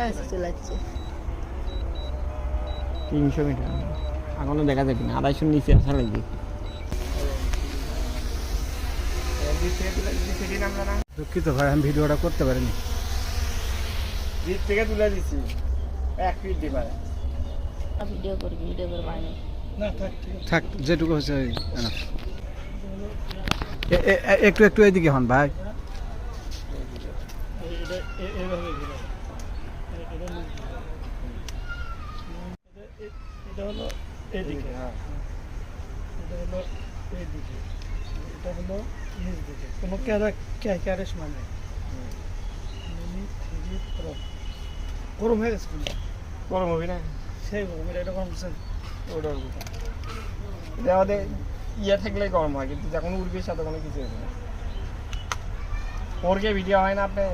কাছাকাছি চলে যাচ্ছে। 300 মিটার এখনো দেখা যাবে না, 250 নিচে আসা লাগবে। দুঃখিত ভাই, আমি ভিডিওটা করতে পারিনি। জিপ থেকে তুলে দিচ্ছি 1 ফিট দিবা। ভিডিও করে বাইরে থাক, যেটুকু হচ্ছে একটু একটু এদিকে হন ভাই। এটা হলো এদিকে, হ্যাঁ এটা হলো এইদিকে, এটা হলো নিচ দিকে, কোনো ক্যারেস মানে গরম হয়ে গেছে। গরম হবে না? সেই গরম, এটা গরম হচ্ছে ওটার কথা এটা আমাদের ইয়ে থাকলে গরম হয়, কিন্তু যখন উড়বে সাথে কোনো কিছু হবে না। ওরকে ভিডিও হয় না আপনি